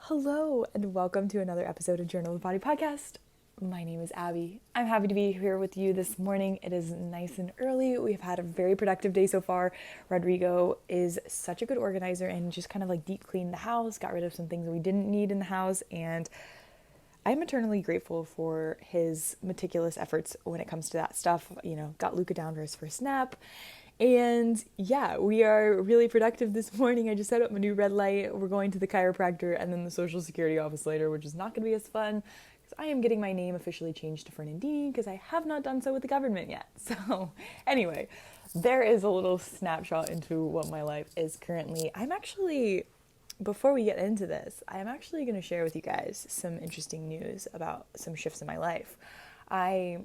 Hello, and welcome to another episode of Journal of the Body podcast. My name is Abby. I'm happy to be here with you this morning. It is nice and early. We've had a very productive day so far. Rodrigo is such a good organizer and just kind of like deep cleaned the house, got rid of some things that we didn't need in the house, and I'm eternally grateful for his meticulous efforts when it comes to that stuff. You know, got Luca down for his first nap. And yeah, we are really productive this morning. I just set up a new red light. We're going to the chiropractor and then the social security office later, which is not going to be as fun because I am getting my name officially changed to Fernandini because I have not done so with the government yet. So anyway, there is a little snapshot into what my life is currently. Before we get into this, I'm actually going to share with you guys some interesting news about some shifts in my life. I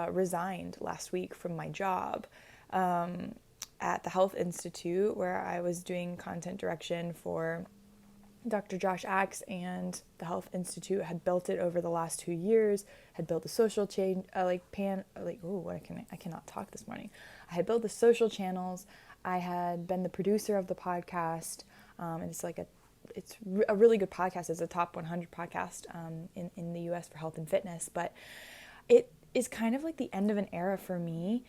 resigned last week from my job at the Health Institute, where I was doing content direction for Dr. Josh Axe, and the Health Institute had built it over the last 2 years, had built a social chain, I cannot talk this morning. I had built the social channels. I had been the producer of the podcast, and it's a really good podcast. It's a top 100 podcast in the US for health and fitness, but it is kind of like the end of an era for me.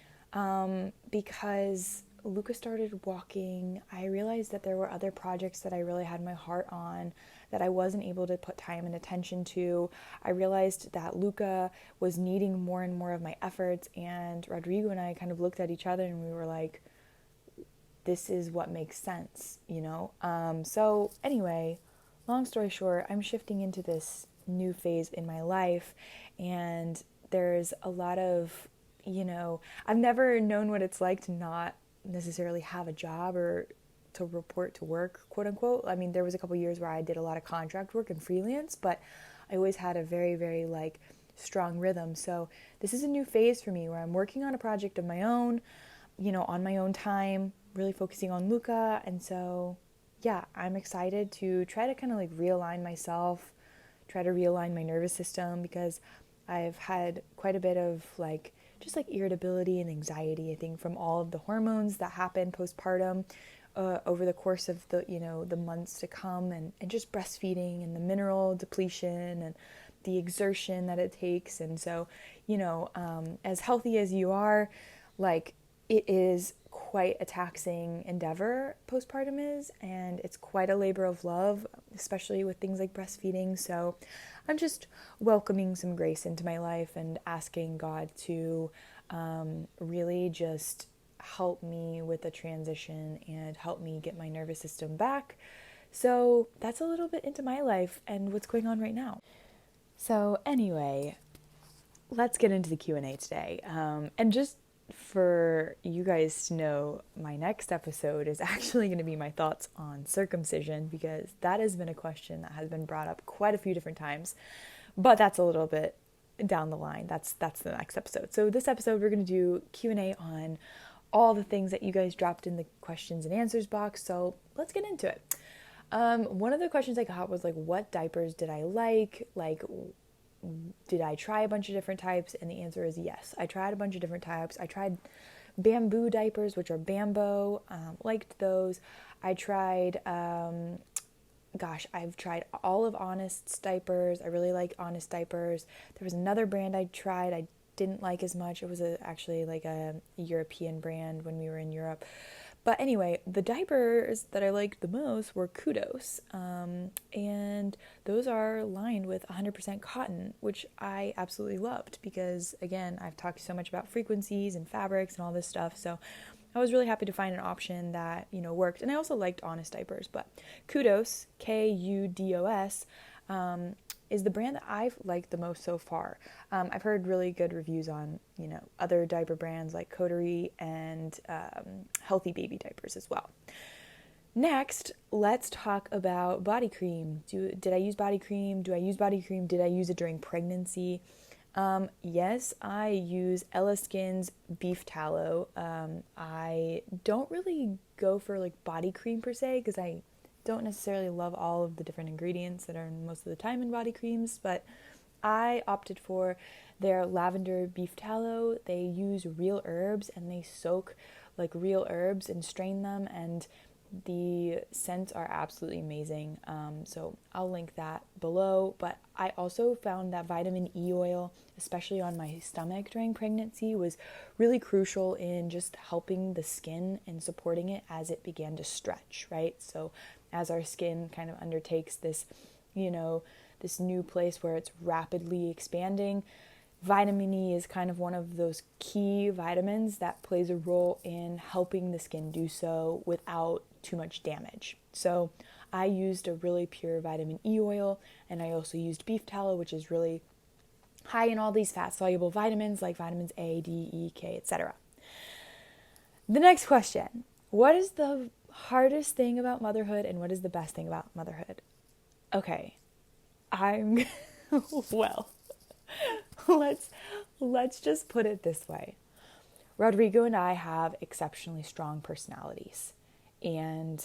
Because Luca started walking, I realized that there were other projects that I really had my heart on that I wasn't able to put time and attention to. I realized that Luca was needing more and more of my efforts, and Rodrigo and I kind of looked at each other and we were like, this is what makes sense, you know? So anyway, long story short, I'm shifting into this new phase in my life, and there's a lot of I've never known what it's like to not necessarily have a job or to report to work, quote unquote. I mean, there was a couple years where I did a lot of contract work and freelance, but I always had a very, very strong rhythm. So this is a new phase for me where I'm working on a project of my own, on my own time, really focusing on Luca. And so, yeah, I'm excited to try to kind of realign myself, try to realign my nervous system, because I've had quite a bit of just irritability and anxiety, I think, from all of the hormones that happen postpartum over the course of the months to come, and just breastfeeding and the mineral depletion and the exertion that it takes. And so, as healthy as you are, it is quite a taxing endeavor, postpartum is, and it's quite a labor of love, especially with things like breastfeeding. So I'm just welcoming some grace into my life and asking God to really just help me with the transition and help me get my nervous system back. So that's a little bit into my life and what's going on right now. So anyway, let's get into the Q&A today. And just for you guys to know, my next episode is actually going to be my thoughts on circumcision, because that has been a question that has been brought up quite a few different times, but that's a little bit down the line. That's the next episode. So this episode, we're going to do Q&A on all the things that you guys dropped in the questions and answers box. So let's get into it. One of the questions I got was what diapers did I like? Did I try a bunch of different types? And the answer is yes. I tried a bunch of different types. I tried bamboo diapers, which are Bambo. Liked those. I tried, I've tried all of Honest's diapers. I really like Honest diapers. There was another brand I tried I didn't like as much. It was actually a European brand when we were in Europe. But anyway, the diapers that I liked the most were Kudos, and those are lined with 100% cotton, which I absolutely loved because, again, I've talked so much about frequencies and fabrics and all this stuff, so I was really happy to find an option that, worked. And I also liked Honest diapers, but Kudos, Kudos, is the brand that I've liked the most so far. I've heard really good reviews on, other diaper brands like Coterie and Healthy Baby diapers as well. Next, let's talk about body cream. Did I use body cream? Do I use body cream? Did I use it during pregnancy? Yes, I use Ella Skin's beef tallow. I don't really go for body cream per se because I don't necessarily love all of the different ingredients that are most of the time in body creams, but I opted for their lavender beef tallow. They use real herbs and they soak real herbs and strain them, and The scents are absolutely amazing. So I'll link that below. But I also found that vitamin E oil, especially on my stomach during pregnancy, was really crucial in just helping the skin and supporting it as it began to stretch, right? So as our skin kind of undertakes this, this new place where it's rapidly expanding, vitamin E is kind of one of those key vitamins that plays a role in helping the skin do so without too much damage. So I used a really pure vitamin E oil, and I also used beef tallow, which is really high in all these fat-soluble vitamins like vitamins A, D, E, K, etc. The next question: what is the hardest thing about motherhood, and what is the best thing about motherhood? Okay, well, let's just put it this way. Rodrigo and I have exceptionally strong personalities, and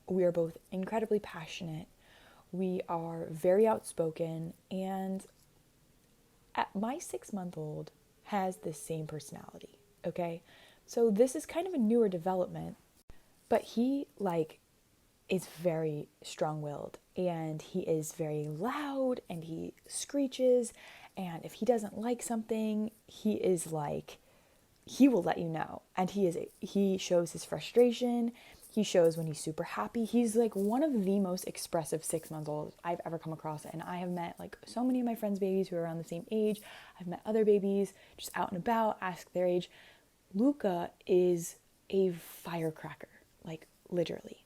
we are both incredibly passionate. We are very outspoken, and my 6-month-old has the same personality, okay? So this is kind of a newer development, but he is very strong-willed, and he is very loud, and he screeches, and if he doesn't like something, he will let you know. And he shows his frustration. He shows when he's super happy. He's like one of the most expressive 6-month-olds I've ever come across. And I have met like so many of my friends' babies who are around the same age. I've met other babies just out and about, ask their age. Luca is a firecracker, like literally.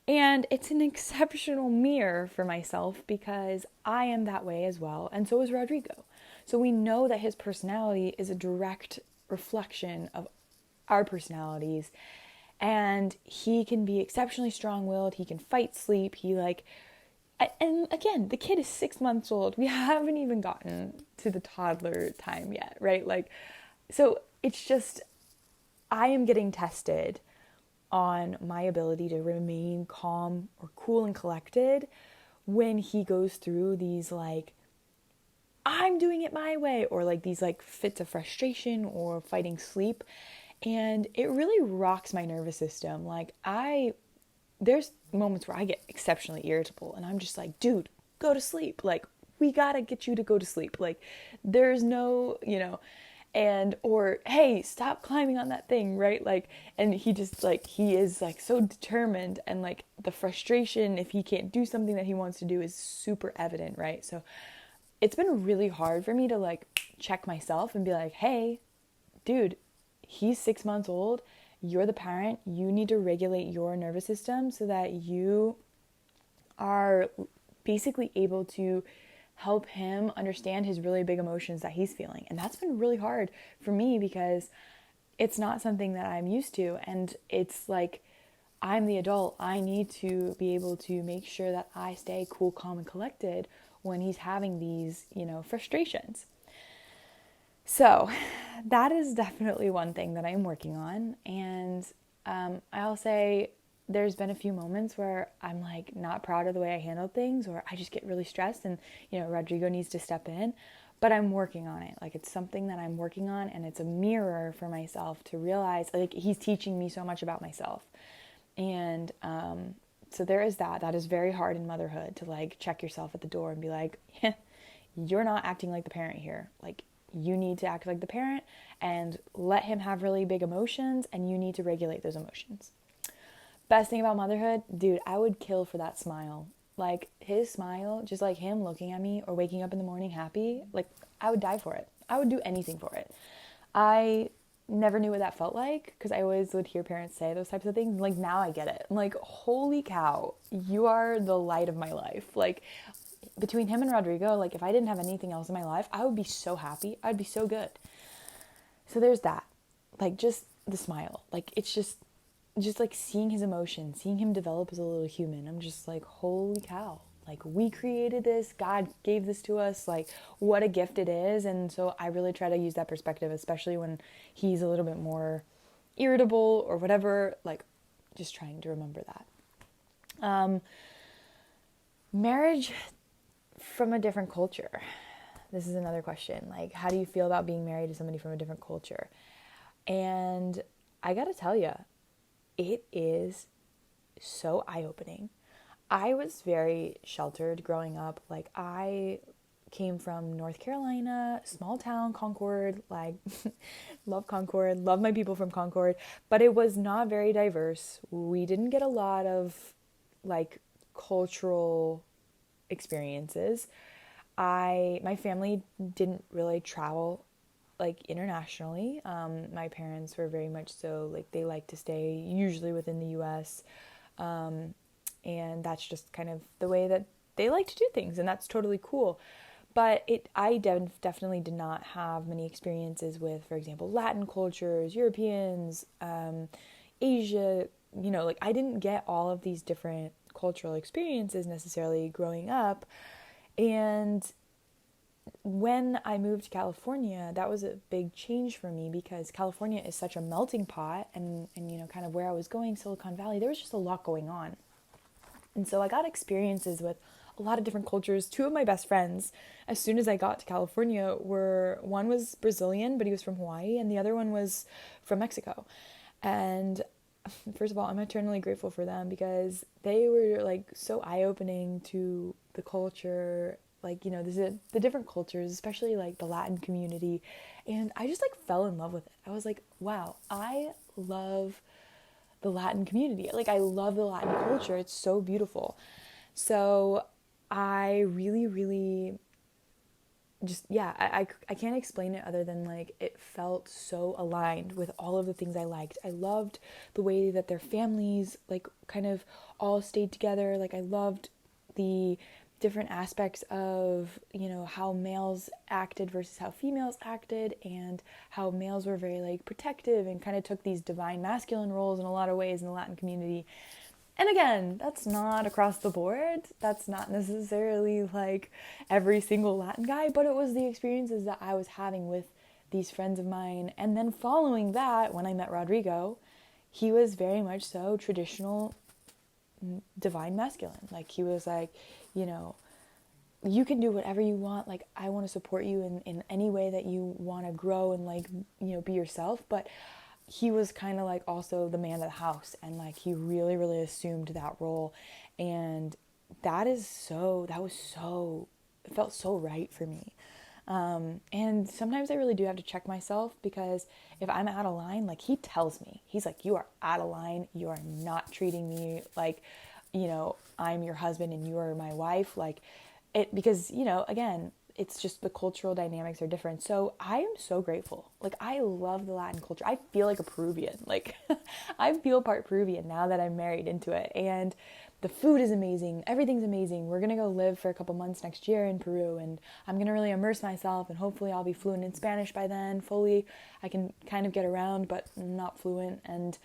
And it's an exceptional mirror for myself because I am that way as well. And so is Rodrigo. So we know that his personality is a direct reflection of our personalities. And he can be exceptionally strong-willed. He can fight sleep. And again, the kid is 6 months old. We haven't even gotten to the toddler time yet, right? So it's just, I am getting tested on my ability to remain calm or cool and collected when he goes through these I'm doing it my way, or these fits of frustration or fighting sleep. And it really rocks my nervous system. There's moments where I get exceptionally irritable and I'm just like, dude, go to sleep. We gotta get you to go to sleep. There's no, or hey, stop climbing on that thing, right? And he just he is so determined, and the frustration if he can't do something that he wants to do is super evident, right? So it's been really hard for me to check myself and be like, hey, dude, he's 6 months old. You're the parent. You need to regulate your nervous system so that you are basically able to help him understand his really big emotions that he's feeling. And that's been really hard for me because it's not something that I'm used to. And it's I'm the adult. I need to be able to make sure that I stay cool, calm, and collected when he's having these, frustrations. So that is definitely one thing that I'm working on. And I'll say there's been a few moments where I'm not proud of the way I handled things, or I just get really stressed and, Rodrigo needs to step in, but I'm working on it. It's something that I'm working on, and it's a mirror for myself to realize, he's teaching me so much about myself. And so there is that. That is very hard in motherhood to check yourself at the door and be you're not acting like the parent here. You need to act like the parent and let him have really big emotions, and you need to regulate those emotions. Best thing about motherhood, dude, I would kill for that smile. His smile, just him looking at me or waking up in the morning happy, I would die for it. I would do anything for it. I never knew what that felt like because I always would hear parents say those types of things. Now I get it. I'm holy cow, you are the light of my life. Between him and Rodrigo, if I didn't have anything else in my life, I would be so happy. I'd be so good. So there's that. Just the smile. It's just seeing his emotions, seeing him develop as a little human. I'm just holy cow. We created this. God gave this to us. What a gift it is. And so I really try to use that perspective, especially when he's a little bit more irritable or whatever. Just trying to remember that. Marriage from a different culture. This is another question. How do you feel about being married to somebody from a different culture? And I gotta tell you, it is so eye-opening. I was very sheltered growing up. Like, I came from North Carolina, small town, Concord, like, love Concord, love my people from Concord, but it was not very diverse. We didn't get a lot of, like, cultural experiences. My family didn't really travel like internationally. My parents were very much so like they like to stay usually within the US. And that's just kind of the way that they like to do things, and that's totally cool. But I definitely did not have many experiences with, for example, Latin cultures, Europeans, Asia. Like, I didn't get all of these different cultural experiences necessarily growing up. And when I moved to California, that was a big change for me because California is such a melting pot, and kind of where I was going, Silicon Valley, there was just a lot going on. And so I got experiences with a lot of different cultures. Two of my best friends, as soon as I got to California, one was Brazilian, but he was from Hawaii, and the other one was from Mexico. And first of all, I'm eternally grateful for them because they were like so eye-opening to the culture, like, the different cultures, especially like the Latin community. And I just like fell in love with it. I was like, wow, I love the Latin community. Like, I love the Latin culture. It's so beautiful. So I really, really just, yeah, I can't explain it other than like it felt so aligned with all of the things I liked. I loved the way that their families like kind of all stayed together. Like, I loved the different aspects of, how males acted versus how females acted, and how males were very like protective and kind of took these divine masculine roles in a lot of ways in the Latin community. And again, that's not across the board. That's not necessarily like every single Latin guy, but it was the experiences that I was having with these friends of mine. And then following that, when I met Rodrigo, he was very much so traditional divine masculine. Like, he was like, you can do whatever you want. Like, I want to support you in any way that you want to grow and like, be yourself. But he was kind of like also the man of the house, and like he really, really assumed that role. And it felt so right for me. And sometimes I really do have to check myself, because if I'm out of line, like, he tells me, he's like, you are out of line. You are not treating me like, I'm your husband and you are my wife. Like, because, again, it's just the cultural dynamics are different. So I am so grateful. Like, I love the Latin culture. I feel like a Peruvian. Like, I feel part Peruvian now that I'm married into it. And the food is amazing. Everything's amazing. We're going to go live for a couple months next year in Peru, and I'm going to really immerse myself, and hopefully I'll be fluent in Spanish by then. Fully, I can kind of get around, but not fluent. And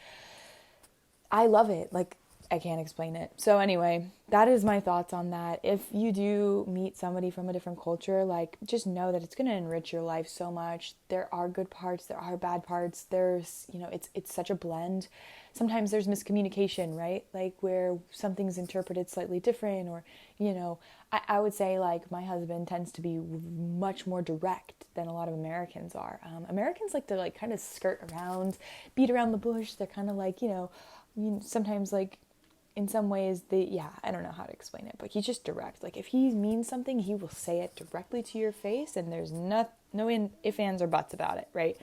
I love it. Like, I can't explain it. So anyway, that is my thoughts on that. If you do meet somebody from a different culture, like, just know that it's going to enrich your life so much. There are good parts, there are bad parts. There's, it's such a blend. Sometimes there's miscommunication, right? Like, where something's interpreted slightly different, or, I would say, like, my husband tends to be much more direct than a lot of Americans are. Americans like to, like, kind of skirt around, beat around the bush. They're kind of like, sometimes, like, in some ways, I don't know how to explain it, but he's just direct. Like, if he means something, he will say it directly to your face, and there's no ifs, ands, or buts about it, right?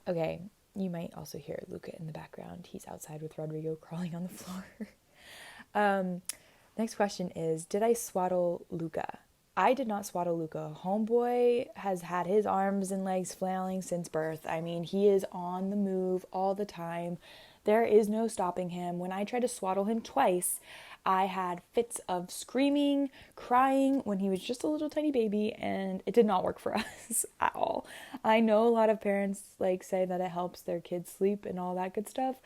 Okay, you might also hear Luca in the background. He's outside with Rodrigo crawling on the floor. Next question is, did I swaddle Luca? I did not swaddle Luca. Homeboy has had his arms and legs flailing since birth. I mean, he is on the move all the time. There is no stopping him. When I tried to swaddle him twice, I had fits of screaming, crying when he was just a little tiny baby, and it did not work for us at all. I know a lot of parents like say that it helps their kids sleep and all that good stuff.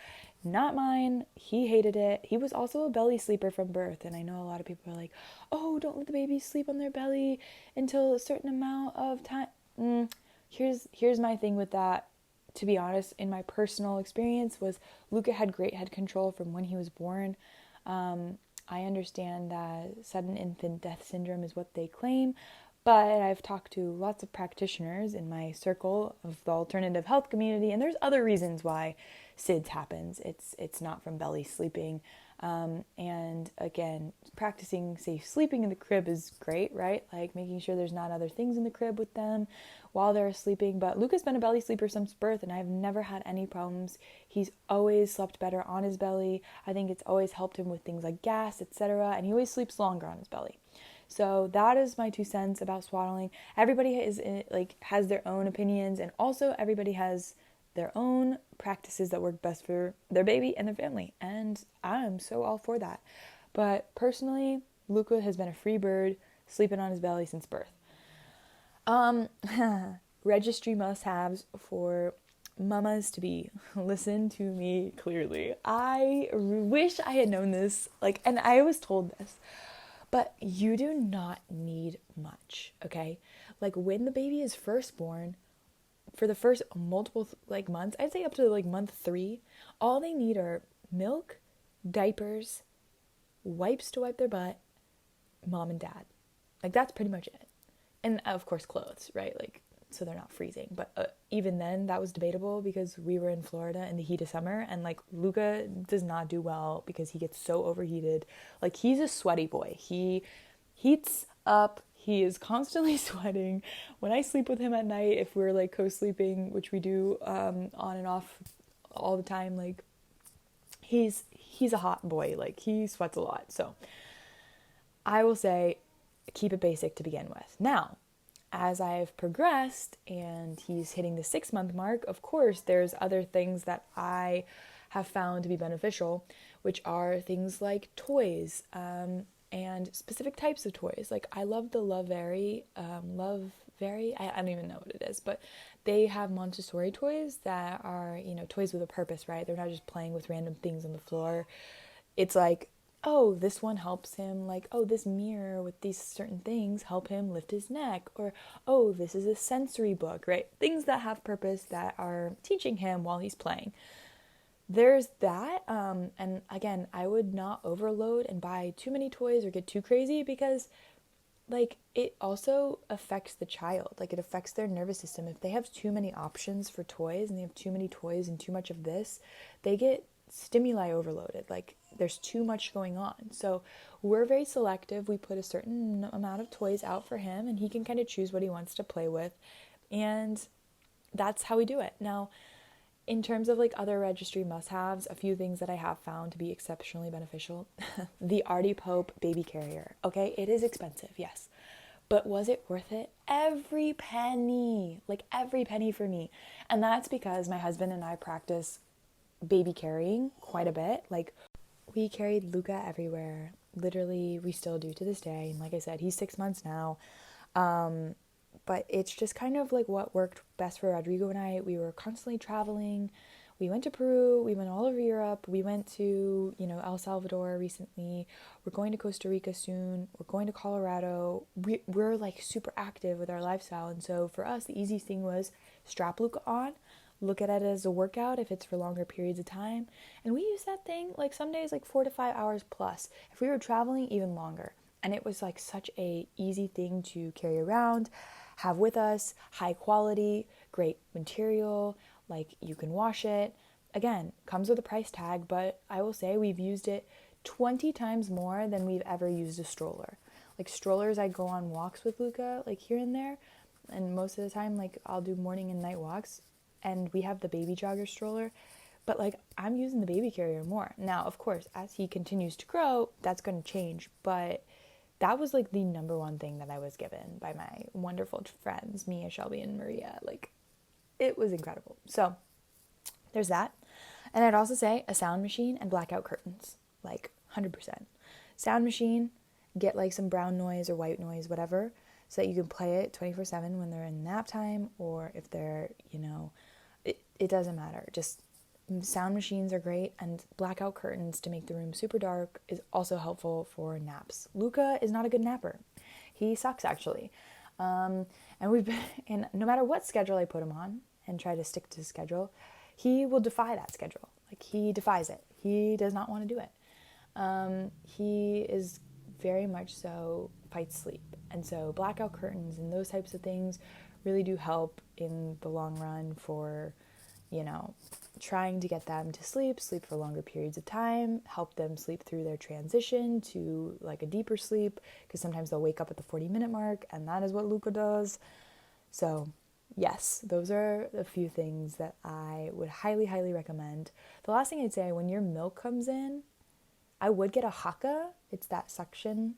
Not mine. He hated it. He was also a belly sleeper from birth, and I know a lot of people are like, oh, don't let the baby sleep on their belly until a certain amount of time. Here's my thing with that. To be honest, in my personal experience, was Luca had great head control from when he was born. I understand that sudden infant death syndrome is what they claim, but I've talked to lots of practitioners in my circle of the alternative health community, and there's other reasons why SIDS happens. It's not from belly sleeping. And again, practicing safe sleeping in the crib is great, right? Like making sure there's not other things in the crib with them while they're sleeping. But Luca's been a belly sleeper since birth, and I've never had any problems. He's always slept better on his belly. I think it's always helped him with things like gas, etc. And he always sleeps longer on his belly. So that is my 2 cents about swaddling. Everybody has their own opinions, and also everybody has their own practices that work best for their baby and their family. And I'm so all for that. But personally, Luca has been a free bird, sleeping on his belly since birth. Registry must-haves for mamas to be. Listen to me clearly. I wish I had known this, and I was told this, but you do not need much, okay? Like when the baby is first born, for the first multiple months, I'd say up to month 3, all they need are milk, diapers, wipes to wipe their butt, mom and dad. That's pretty much it. And of course clothes, right? So they're not freezing. But even then, that was debatable because we were in Florida in the heat of summer, and Luca does not do well because he gets so overheated. He's a sweaty boy. He heats up. He is constantly sweating. When I sleep with him at night, if we're co-sleeping, which we do on and off all the time, he's a hot boy. He sweats a lot. So I will say keep it basic to begin with. Now, as I've progressed and he's hitting the 6-month mark, of course, there's other things that I have found to be beneficial, which are things like toys, and specific types of toys. I love the Loveberry, I don't even know what it is, but they have Montessori toys that are, toys with a purpose, right? They're not just playing with random things on the floor. It's oh, this one helps him, oh, this mirror with these certain things help him lift his neck, or, oh, this is a sensory book, right? Things that have purpose that are teaching him while he's playing. There's that, and again, I would not overload and buy too many toys or get too crazy because, it also affects the child. It affects their nervous system. If they have too many options for toys and they have too many toys and too much of this, they get stimuli overloaded. There's too much going on. So we're very selective. We put a certain amount of toys out for him, and he can kind of choose what he wants to play with. And that's how we do it. Now, in terms of other registry must-haves, a few things that I have found to be exceptionally beneficial. The Artie Pope baby carrier. Okay, it is expensive, yes. But was it worth it? Every penny. Every penny for me. And that's because my husband and I practice baby carrying quite a bit. We carried Luca everywhere. Literally, we still do to this day. And like I said, he's 6 months now. But it's just kind of what worked best for Rodrigo and I. We were constantly traveling. We went to Peru. We went all over Europe. We went to, El Salvador recently. We're going to Costa Rica soon. We're going to Colorado. We're super active with our lifestyle. And so for us, the easiest thing was strap Luca on. Look at it as a workout if it's for longer periods of time. And we use that thing some days 4 to 5 hours plus. If we were traveling, even longer. And it was such a easy thing to carry around, have with us, high quality, great material, you can wash it. Again, comes with a price tag, but I will say we've used it 20 times more than we've ever used a stroller. Strollers, I go on walks with Luca, here and there, and most of the time, I'll do morning and night walks, and we have the baby jogger stroller, but I'm using the baby carrier more. Now, of course, as he continues to grow, that's going to change, but that was the number one thing that I was given by my wonderful friends, Mia, Shelby, and Maria. It was incredible. So there's that. And I'd also say a sound machine and blackout curtains, 100%. Sound machine, get some brown noise or white noise, whatever, so that you can play it 24/7 when they're in nap time, or if they're, it doesn't matter. Just sound machines are great, and blackout curtains to make the room super dark is also helpful for naps. Luca is not a good napper. He sucks, actually. And no matter what schedule I put him on and try to stick to the schedule, he will defy that schedule. He defies it. He does not want to do it. He is very much so fights sleep. And so blackout curtains and those types of things really do help in the long run for trying to get them to sleep for longer periods of time, help them sleep through their transition to like a deeper sleep, because sometimes they'll wake up at the 40-minute mark, and that is what Luca does. So yes, those are a few things that I would highly, highly recommend. The last thing I'd say, when your milk comes in, I would get a haka. It's that suction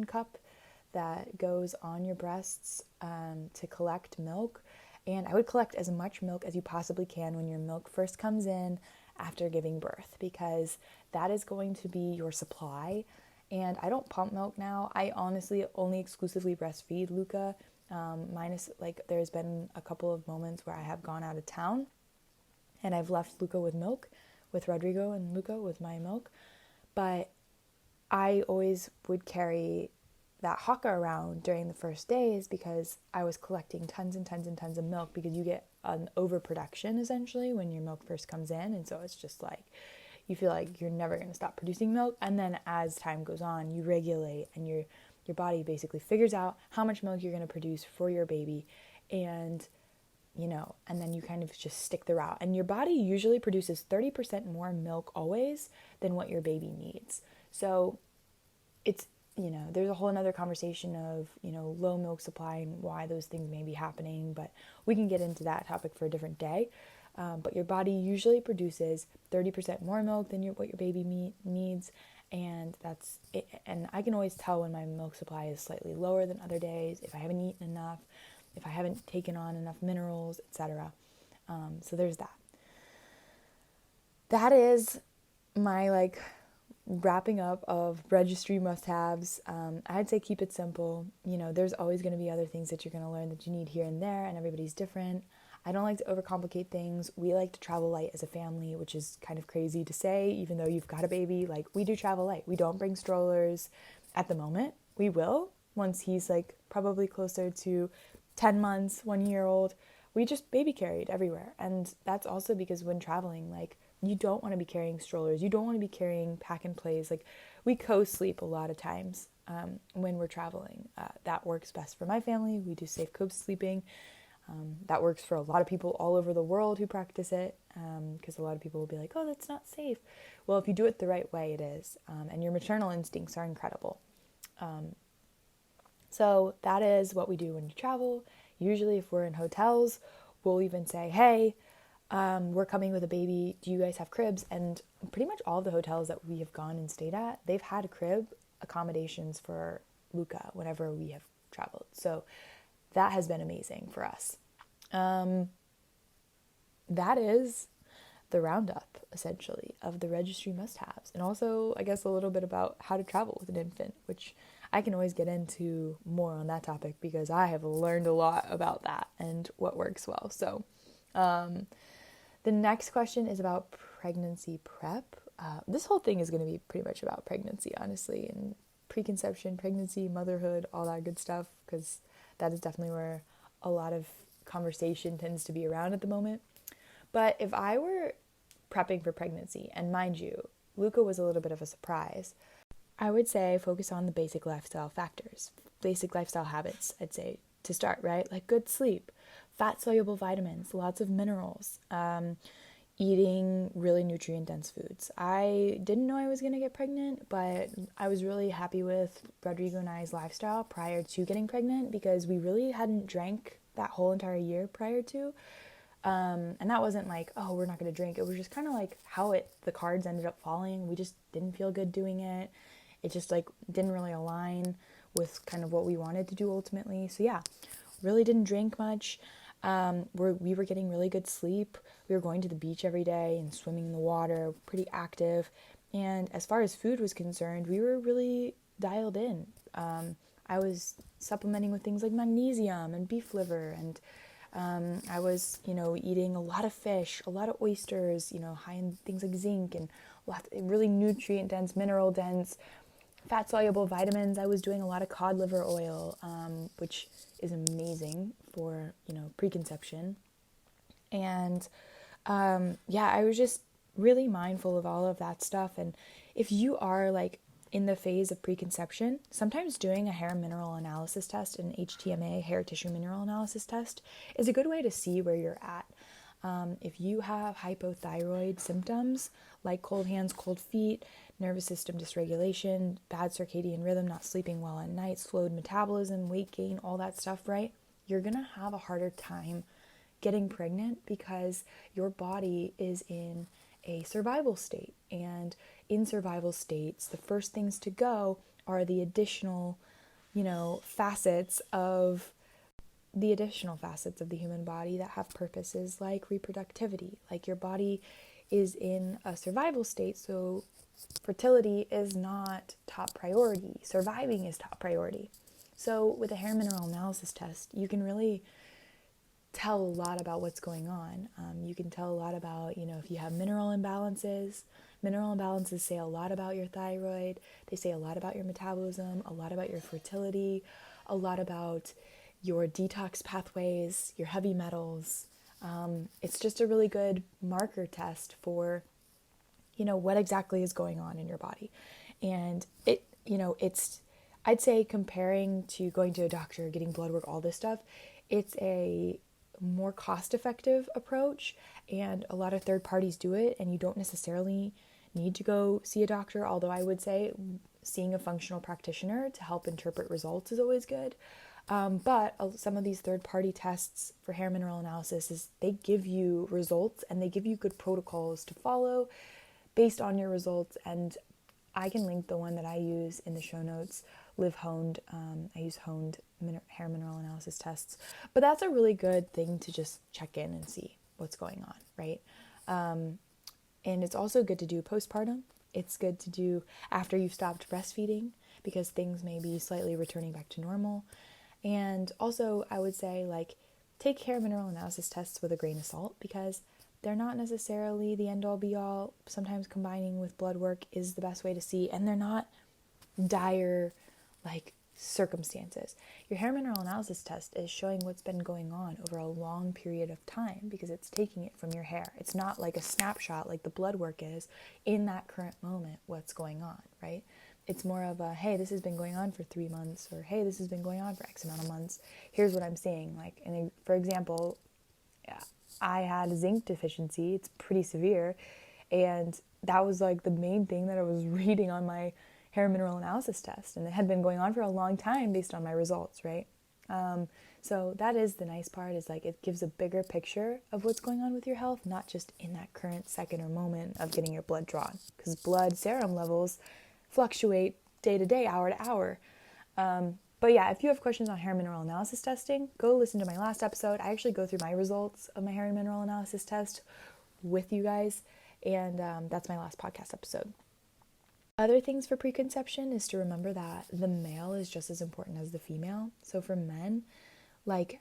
cup that goes on your breasts to collect milk. And I would collect as much milk as you possibly can when your milk first comes in after giving birth, because that is going to be your supply. And I don't pump milk now. I honestly only exclusively breastfeed Luca, minus there's been a couple of moments where I have gone out of town and I've left Luca with milk, with Rodrigo and Luca with my milk. But I always would carry that haka around during the first days, because I was collecting tons and tons and tons of milk, because you get an overproduction essentially when your milk first comes in. And so it's just like, you feel like you're never going to stop producing milk. And then as time goes on, you regulate, and your body basically figures out how much milk you're going to produce for your baby. And, and then you kind of just stick the route. And your body usually produces 30% more milk always than what your baby needs. So it's, there's a whole another conversation of, low milk supply and why those things may be happening, but we can get into that topic for a different day. But your body usually produces 30% more milk than what your baby needs, and that's it. And I can always tell when my milk supply is slightly lower than other days, if I haven't eaten enough, if I haven't taken on enough minerals, etc. So there's that. That is my wrapping up of registry must-haves. I'd say keep it simple. There's always going to be other things that you're going to learn that you need here and there, and everybody's different. I don't like to overcomplicate things. We like to travel light as a family, which is kind of crazy to say, even though you've got a baby. We do travel light. We don't bring strollers at the moment. We will once he's probably closer to 10 months, 1 year old. We just baby carried everywhere. And that's also because when traveling, you don't want to be carrying strollers. You don't want to be carrying pack and plays. We co-sleep a lot of times when we're traveling. That works best for my family. We do safe co-sleeping. That works for a lot of people all over the world who practice it, because a lot of people will be like, oh, that's not safe. Well, if you do it the right way, it is. And your maternal instincts are incredible. So that is what we do when you travel. Usually if we're in hotels, we'll even say, hey, we're coming with a baby. Do you guys have cribs? And pretty much all the hotels that we have gone and stayed at, they've had crib accommodations for Luca whenever we have traveled. So that has been amazing for us. That is the roundup, essentially, of the registry must-haves. And also, I guess, a little bit about how to travel with an infant, which I can always get into more on that topic, because I have learned a lot about that and what works well. So the next question is about pregnancy prep. This whole thing is going to be pretty much about pregnancy, honestly, and preconception, pregnancy, motherhood, all that good stuff, because that is definitely where a lot of conversation tends to be around at the moment. But if I were prepping for pregnancy, and mind you, Luca was a little bit of a surprise, I would say focus on the basic lifestyle factors, basic lifestyle habits, I'd say, to start, right? Good sleep, fat-soluble vitamins, lots of minerals, eating really nutrient-dense foods. I didn't know I was going to get pregnant, but I was really happy with Rodrigo and I's lifestyle prior to getting pregnant, because we really hadn't drank that whole entire year prior to. And that wasn't oh, we're not going to drink. It was just kind of how the cards ended up falling. We just didn't feel good doing it. It just didn't really align with kind of what we wanted to do ultimately. So yeah, really didn't drink much. We were getting really good sleep. We were going to the beach every day and swimming in the water, pretty active. And as far as food was concerned, we were really dialed in. I was supplementing with things like magnesium and beef liver, and I was, eating a lot of fish, a lot of oysters, high in things like zinc, and really nutrient-dense, mineral-dense, fat-soluble vitamins. I was doing a lot of cod liver oil, which is amazing for, preconception. And, I was just really mindful of all of that stuff. And if you are, in the phase of preconception, sometimes doing a hair mineral analysis test, an HTMA, hair tissue mineral analysis test, is a good way to see where you're at. If you have hypothyroid symptoms like cold hands, cold feet, nervous system dysregulation, bad circadian rhythm, not sleeping well at night, slowed metabolism, weight gain, all that stuff, right? You're going to have a harder time getting pregnant because your body is in a survival state. And in survival states, the first things to go are the additional, facets of the human body that have purposes like reproductivity. Like your body is in a survival state, so fertility is not top priority. Surviving is top priority. So with a hair mineral analysis test, you can really tell a lot about what's going on. You can tell a lot about, if you have mineral imbalances. Mineral imbalances say a lot about your thyroid. They say a lot about your metabolism, a lot about your fertility, a lot about your detox pathways, your heavy metals. It's just a really good marker test for, what exactly is going on in your body. And I'd say comparing to going to a doctor, getting blood work, all this stuff, it's a more cost-effective approach, and a lot of third parties do it, and you don't necessarily need to go see a doctor, although I would say seeing a functional practitioner to help interpret results is always good. But some of these third-party tests for hair mineral analysis is they give you results and they give you good protocols to follow based on your results. And I can link the one that I use in the show notes, Live Honed. I use Honed hair mineral analysis tests. But that's a really good thing to just check in and see what's going on, right? And it's also good to do postpartum. It's good to do after you've stopped breastfeeding because things may be slightly returning back to normal. And also, I would say, take hair mineral analysis tests with a grain of salt because they're not necessarily the end-all be-all. Sometimes combining with blood work is the best way to see, and they're not dire, circumstances. Your hair mineral analysis test is showing what's been going on over a long period of time because it's taking it from your hair. It's not like a snapshot like the blood work is in that current moment, what's going on, right? It's more of a, hey, this has been going on for 3 months, or hey, this has been going on for X amount of months. Here's what I'm seeing. For example, I had a zinc deficiency. It's pretty severe. And that was the main thing that I was reading on my hair mineral analysis test. And it had been going on for a long time based on my results, right? So that is the nice part is it gives a bigger picture of what's going on with your health, not just in that current second or moment of getting your blood drawn. Because blood serum levels fluctuate day to day, hour to hour. But yeah, if you have questions on hair mineral analysis testing, go listen to my last episode. I actually go through my results of my hair and mineral analysis test with you guys, and that's my last podcast episode. Other things for preconception is to remember that the male is just as important as the female. So for men,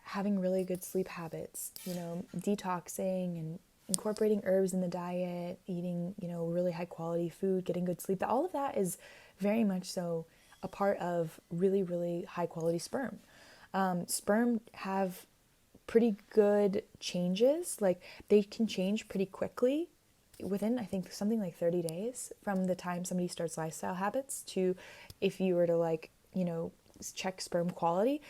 having really good sleep habits, detoxing and incorporating herbs in the diet, eating, really high quality food, getting good sleep, all of that is very much so a part of really, really high quality sperm. Sperm have pretty good changes. They can change pretty quickly within, I think, something like 30 days from the time somebody starts lifestyle habits to if you were to check sperm quality.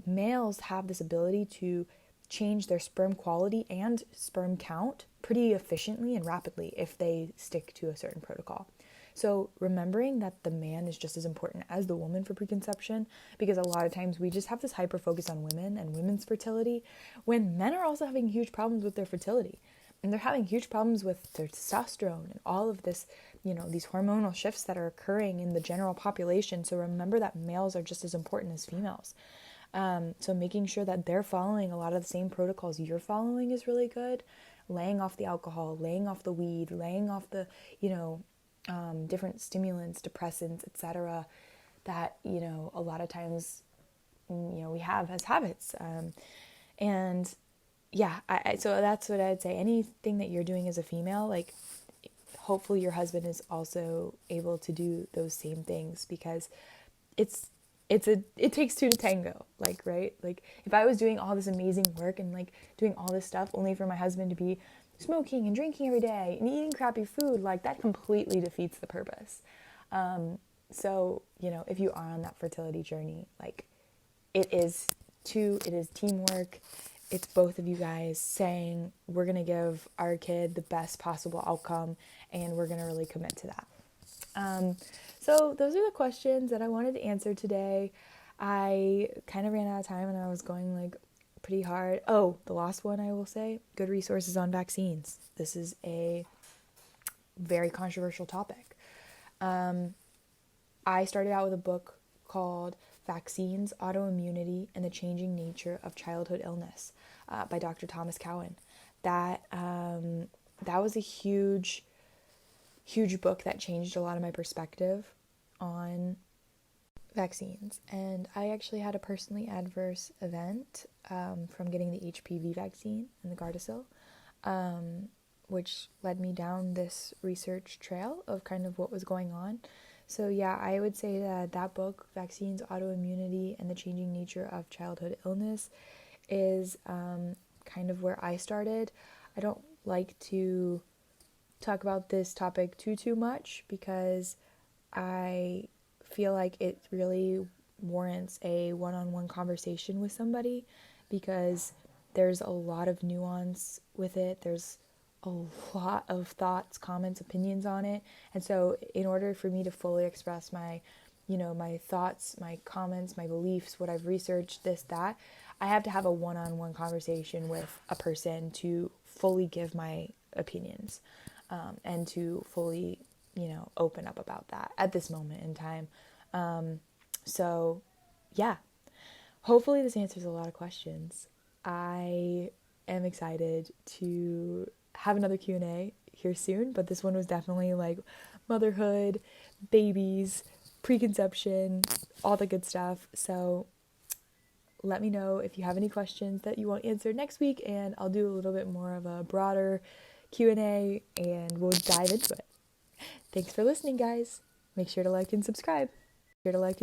Males have this ability to change their sperm quality and sperm count pretty efficiently and rapidly if they stick to a certain protocol. So remembering that the man is just as important as the woman for preconception, because a lot of times we just have this hyper focus on women and women's fertility when men are also having huge problems with their fertility. And they're having huge problems with their testosterone and all of this, these hormonal shifts that are occurring in the general population. So remember that males are just as important as females. So making sure that they're following a lot of the same protocols you're following is really good. Laying off the alcohol, laying off the weed, laying off the, different stimulants, depressants, etc. that, a lot of times, we have as habits. So that's what I'd say. Anything that you're doing as a female, hopefully your husband is also able to do those same things because it takes two to tango, right? If I was doing all this amazing work and doing all this stuff only for my husband to be smoking and drinking every day and eating crappy food, that completely defeats the purpose. So, if you are on that fertility journey, it is teamwork. it's both of you guys saying we're going to give our kid the best possible outcome and we're going to really commit to that. So those are the questions that I wanted to answer today. I kind of ran out of time and I was going like pretty hard. Oh, the last one I will say, good resources on vaccines. This is a very controversial topic. I started out with a book called Vaccines, Autoimmunity, and the Changing Nature of Childhood Illness by Dr. Thomas Cowan. That was a huge book that changed a lot of my perspective on vaccines. And I actually had a personally adverse event from getting the HPV vaccine and the Gardasil, which led me down this research trail of kind of what was going on. So yeah, I would say that book, Vaccines, Autoimmunity, and the Changing Nature of Childhood Illness, is kind of where I started. I don't like to talk about this topic too much because I feel like it really warrants a one-on-one conversation with somebody, because there's a lot of nuance with it. There's a lot of thoughts, comments, opinions on it. And so in order for me to fully express my thoughts, my comments, my beliefs, what I've researched, this, that, I have to have a one-on-one conversation with a person to fully give my opinions, and to fully, open up about that at this moment in time. So yeah, hopefully this answers a lot of questions. I am excited to have another Q&A here soon, but this one was definitely like motherhood, babies, preconception, all the good stuff. So let me know if you have any questions that you want answered next week, and I'll do a little bit more of a broader Q&A and we'll dive into it. Thanks for listening, guys. Make sure to like and subscribe.